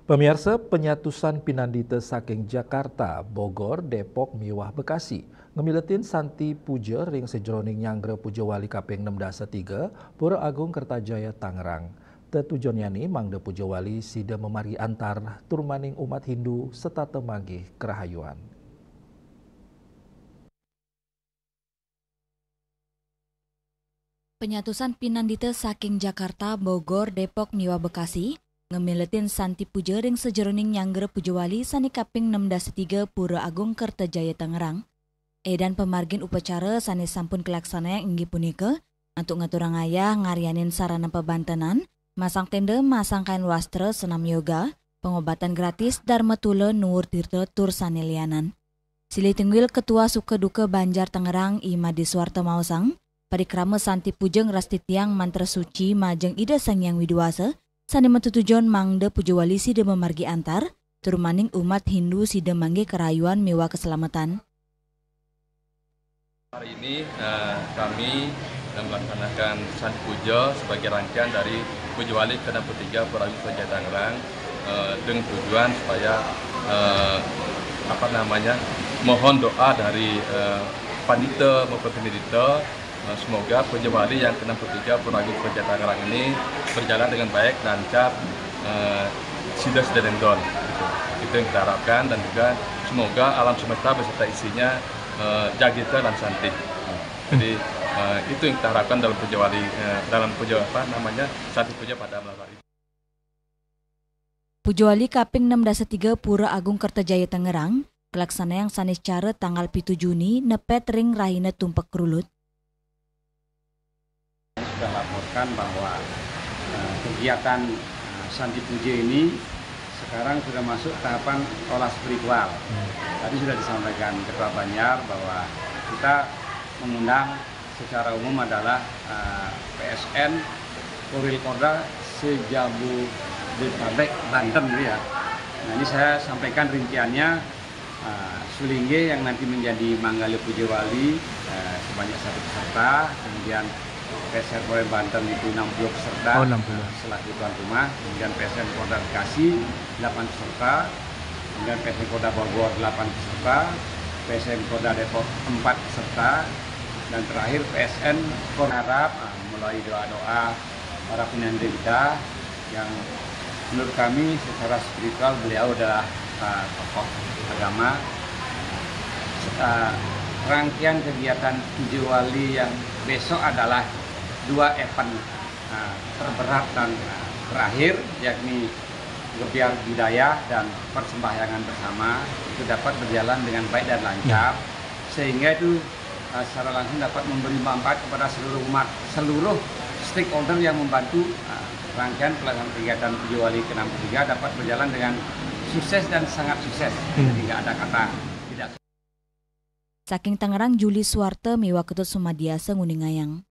Pemirsa, penyatusan pinandita saking Jakarta, Bogor, Depok, Miwah, Bekasi ngemiletin Santi Puja ring sejroning nyanggra Puja Wali kaping 6 Pura Agung Kertajaya Tangerang. Tetujon yani mangda Puja Wali sida memari antar turmaning umat Hindu serta temagih kerahayuan. Penyatusan pinandita saking Jakarta, Bogor, Depok, Miwah, Bekasi ngemiletin Santi Puja ring sejroning nyanggra Puja Wali sani kaping 6 Pura Agung Kertajaya Tangerang. Edan pemargin upacara sani sampun kelaksana yang inggih punika untuk ngaturang ayah ngarianin sarana pebantenan, masang tenda, masang kain wastra, senam yoga, pengobatan gratis, Dharma Tula Nuwur Tirta tur sani lianan. Silih Tenggil Ketua Suka Duka Banjar Tangerang Imadi Swarta Mausang, parikrama Santi Puja ngrasti tiang mantra suci majeng Ida Sang Hyang Widiwasa, sani metutujon mangda Puja Wali sida memargi antar, turmaning umat Hindu sida mangge kerayuan Miwah keselamatan. Hari ini kami melaksanakan Santi Puja sebagai rangkaian dari Puja Wali ke-63 Pura Agung Kertajaya Tangerang dengan tujuan supaya mohon doa dari panitia maupun pendeta. Semoga Puja Wali yang ke-63 Pura Agung Kertajaya Tangerang ini berjalan dengan baik, lancar, sida dendon. Itu yang kita harapkan, dan juga semoga alam semesta beserta isinya jagita dan santi. Jadi itu yang kita harapkan dalam Puja Wali, dalam Puja Santi Puja pada malam hari ini. Puja Wali kaping 6 Pura Agung Kertajaya Tangerang kelaksana yang sanis cara tanggal 7 Juni nepet ring rahina tumpak kerulut. Sudah laporkan bahwa kegiatan Santi Puja ini sekarang sudah masuk tahapan olah spiritual. Tadi sudah disampaikan Ketua Banjar bahwa kita mengundang secara umum adalah PSN Koril Korda Sejabodetabek Banten ya. Nah, ini saya sampaikan rinciannya. Sulingge yang nanti menjadi Manggala Puja Wali sebanyak 1 peserta, kemudian PSN Polres Banten itu 60 peserta, 60. selaku tuan rumah, kemudian PSN Polda Bekasi 8 peserta, kemudian PSN Polda Bogor 8 peserta, PSN Polda Depok 4 peserta, dan terakhir PSN Harap melalui doa-doa para penandita yang menurut kami secara spiritual beliau adalah tokoh agama. Rangkaian kegiatan Puja Wali yang besok adalah 2 event terberat dan terakhir, yakni gebiar budaya dan persembahyangan bersama, itu dapat berjalan dengan baik dan lancar, sehingga itu secara langsung dapat memberi manfaat kepada seluruh umat, seluruh stakeholder yang membantu rangkaian pelaksanaan kegiatan Puja Wali ke-63 dapat berjalan dengan sukses dan sangat sukses. Tidak ada kata tidak. Saking Tangerang, Juli Suwarte Miwah Ketut Sumadiasa Nguningayang.